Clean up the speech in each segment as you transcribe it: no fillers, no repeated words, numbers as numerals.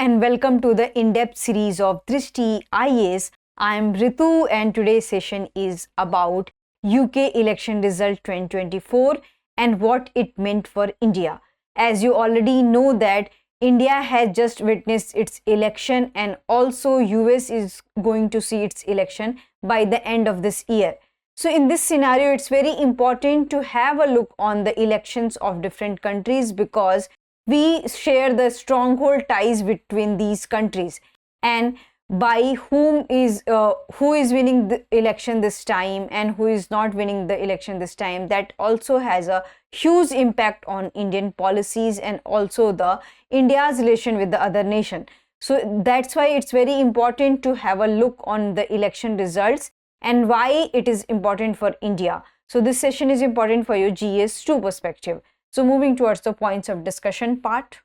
and welcome to the in-depth series of Drishti IAS. I am Ritu and today's session is about UK election result 2024 and what it meant for India. As you already know that India has just witnessed its election and also US is going to see its election by the end of this year. So in this scenario, it's very important to have a look on the elections of different countries because we share the stronghold ties between these countries, and by who is winning the election this time and who is not winning the election this time, that also has a huge impact on Indian policies and also the India's relation with the other nation. So that's why it's very important to have a look on the election results and why it is important for India. So this session is important for your GS2 perspective. So moving towards the points of discussion part.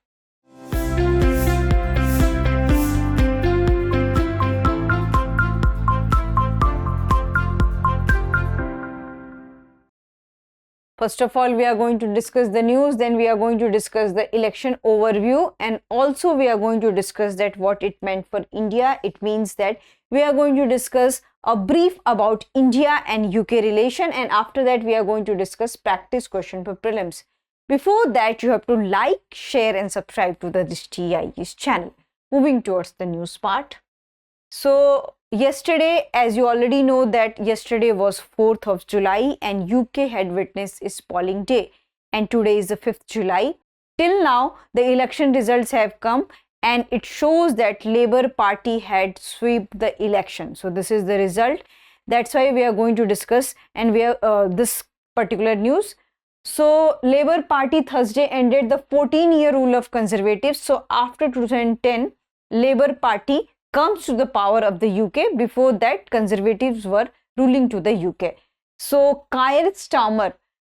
First of all, we are going to discuss the news, then we are going to discuss the election overview, and also we are going to discuss that what it meant for India. It means that we are going to discuss a brief about India and UK relation, and after that we are going to discuss practice question for prelims. Before that, you have to like, share and subscribe to the Drishti IAS channel. Moving towards the news part. So yesterday, as you already know that yesterday was 4th of July and UK had witnessed its polling day, and today is the 5th July. Till now, the election results have come and it shows that Labour Party had swept the election. So this is the result. That's why we are going to discuss and we are this particular news. So Labour Party Thursday ended the 14-year rule of Conservatives. So after 2010, Labour Party comes to the power of the UK. Before that, Conservatives were ruling to the UK. So Keir Starmer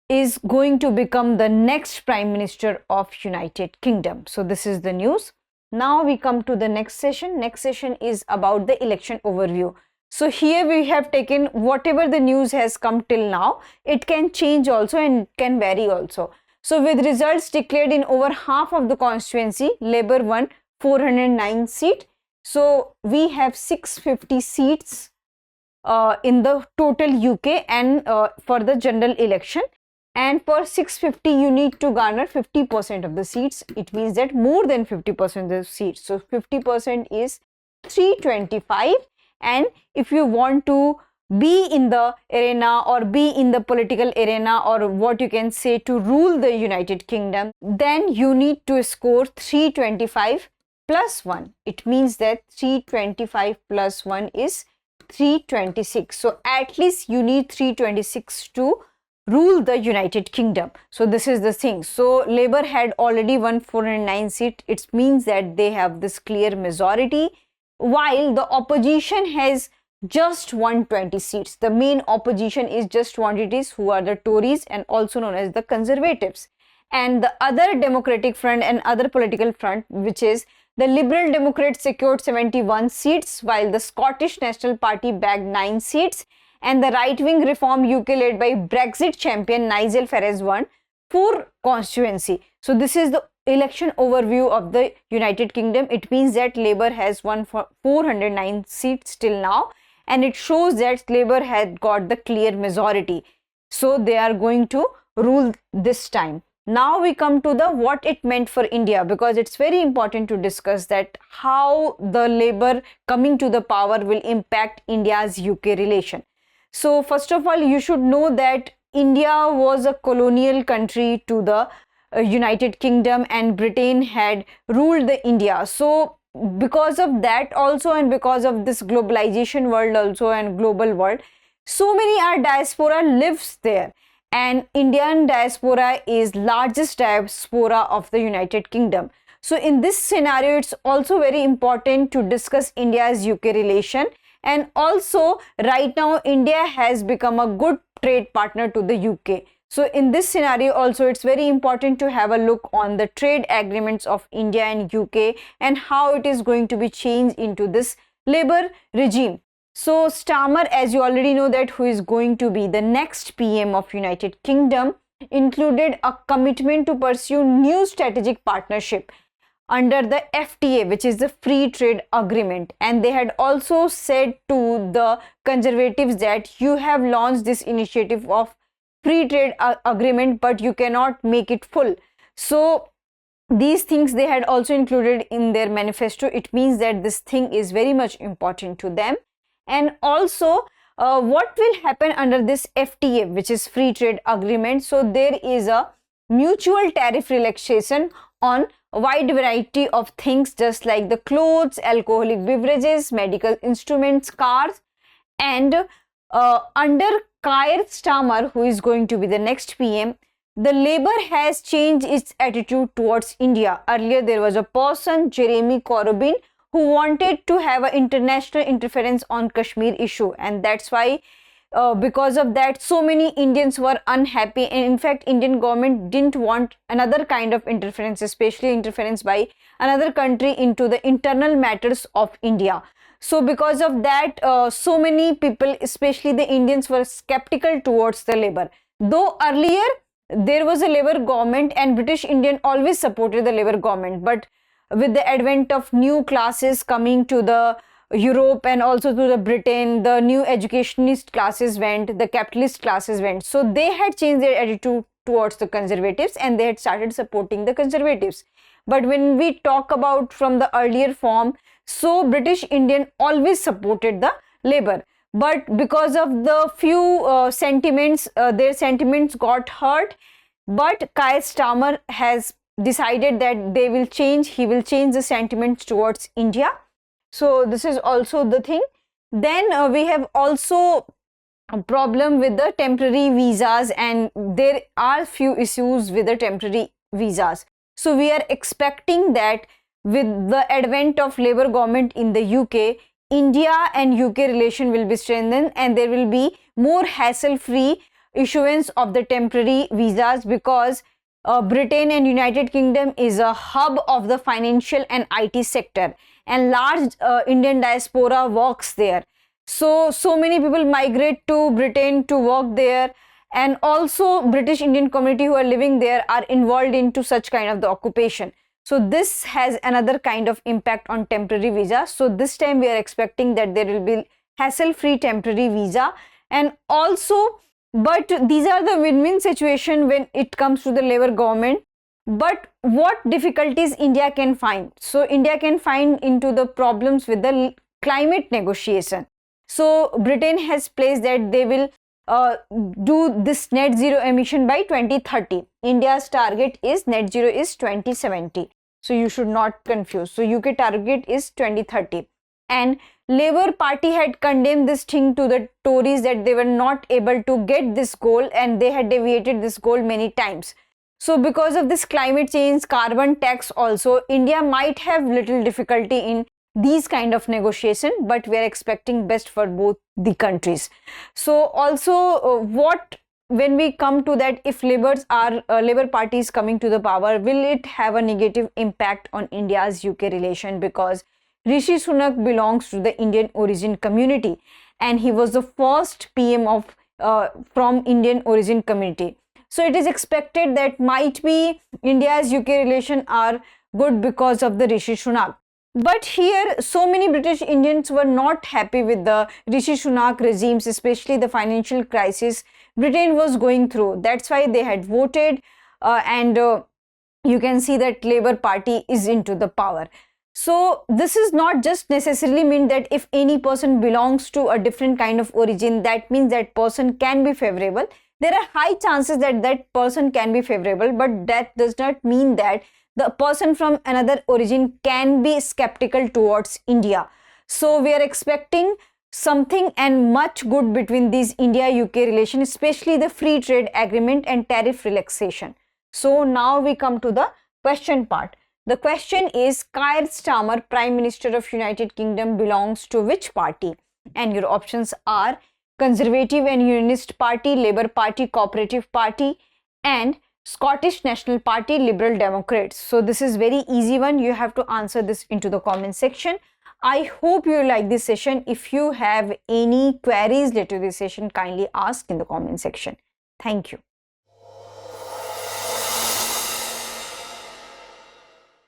is going to become the next Prime Minister of United Kingdom. So this is the news. Now we come to the next session. Next session is about the election overview. So here we have taken whatever the news has come till now. It can change also and can vary also. So with results declared in over half of the constituency, Labour won 409 seats. So we have 650 seats in the total UK and for the general election. And for 650, you need to garner 50% of the seats. It means that more than 50% of the seats. So 50% is 325. And if you want to be in the arena or be in the political arena or what you can say to rule the United Kingdom, then you need to score 325 plus 1. It means that 325 plus 1 is 326. So at least you need 326 to rule the United Kingdom. So this is the thing. So Labour had already won 409 seats. It means that they have this clear majority, while the opposition has just 120 seats. The main opposition is just 120, who are the Tories and also known as the Conservatives. And the other Democratic Front and other political front, which is the Liberal Democrats, secured 71 seats, while the Scottish National Party bagged 9 seats. And the right-wing Reform UK led by Brexit champion Nigel Farage won 4 constituency. So this is the election overview of the United Kingdom. It means that Labour has won 409 seats till now, and it shows that Labour had got the clear majority. So they are going to rule this time. Now we come to the what it meant for India, because it's very important to discuss that how the Labour coming to the power will impact India's UK relation. So first of all, you should know that India was a colonial country to the United Kingdom and Britain had ruled the India. So because of that also and because of this globalization world also and global world, so many our diaspora lives there. And Indian diaspora is largest diaspora of the United Kingdom. So in this scenario, it's also very important to discuss India's UK relation. And also right now, India has become a good trade partner to the UK. So in this scenario also, it's very important to have a look on the trade agreements of India and UK and how it is going to be changed into this Labour regime. So Starmer, as you already know that who is going to be the next PM of United Kingdom, included a commitment to pursue new strategic partnership. under the FTA, which is the free trade agreement. And they had also said to the conservatives that you have launched this initiative of free trade agreement, but you cannot make it full. So these things they had also included in their manifesto. It means that this thing is very much important to them. And also what will happen under this FTA, which is free trade agreement? So there is a mutual tariff relaxation on a wide variety of things, just like the clothes, alcoholic beverages, medical instruments, cars. And under Keir Starmer, who is going to be the next PM, the Labour has changed its attitude towards India. Earlier there was a person, Jeremy Corbyn, who wanted to have an international interference on Kashmir issue, and that's why because of that so many Indians were unhappy, and in fact Indian government didn't want another kind of interference, especially interference by another country into the internal matters of India. So because of that so many people, especially the Indians, were skeptical towards the Labour. Though earlier there was a Labour government and British Indian always supported the Labour government, but with the advent of new classes coming to the Europe and also to the Britain, the new educationist classes went, the capitalist classes went. So they had changed their attitude towards the conservatives and they had started supporting the conservatives. But when we talk about from the earlier form, so British Indian always supported the Labour. But because of the few sentiments, their sentiments got hurt. But Keir Starmer has decided that they will change, he will change the sentiments towards India. So this is also the thing. Then we have also a problem with the temporary visas, and there are few issues with the temporary visas. So we are expecting that with the advent of Labour government in the UK, India and UK relation will be strengthened and there will be more hassle-free issuance of the temporary visas, because Britain and United Kingdom is a hub of the financial and IT sector, and large Indian diaspora works there. So many people migrate to Britain to work there, and also British Indian community who are living there are involved into such kind of the occupation. So this has another kind of impact on temporary visa. So this time we are expecting that there will be hassle-free temporary visa. And also, but these are the win-win situation when it comes to the Labour government. But what difficulties India can find? So India can find into the problems with the climate negotiation. So Britain has placed that they will do this net zero emission by 2030. India's target is net zero is 2070. So you should not confuse. So UK target is 2030. And Labour Party had condemned this thing to the Tories that they were not able to get this goal and they had deviated this goal many times. So because of this climate change, carbon tax also, India might have little difficulty in these kind of negotiation, but we are expecting best for both the countries. So also when we come to that, if Labour Party is coming to the power, will it have a negative impact on India's UK relation? Because Rishi Sunak belongs to the Indian origin community and he was the first PM of from Indian origin community. So it is expected that might be India's UK relation are good because of the Rishi Sunak. But here so many British Indians were not happy with the Rishi Sunak regimes, especially the financial crisis Britain was going through. That's why they had voted and you can see that Labour Party is into the power. So this is not just necessarily mean that if any person belongs to a different kind of origin, that means that person can be favorable. There are high chances that that person can be favorable, but that does not mean that the person from another origin can be skeptical towards India. So we are expecting something and much good between these India-UK relation, especially the free trade agreement and tariff relaxation. So now we come to the question part. The question is, Keir Starmer, Prime Minister of United Kingdom, belongs to which party? And your options are Conservative and Unionist Party, Labour Party, Cooperative Party, and Scottish National Party, Liberal Democrats. So this is very easy one. You have to answer this into the comment section. I hope you like this session. If you have any queries related to this session, kindly ask in the comment section. Thank you.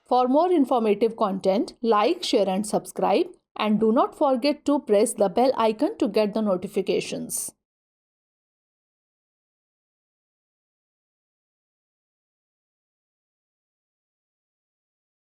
For more informative content, like, share and subscribe, and do not forget to press the bell icon to get the notifications.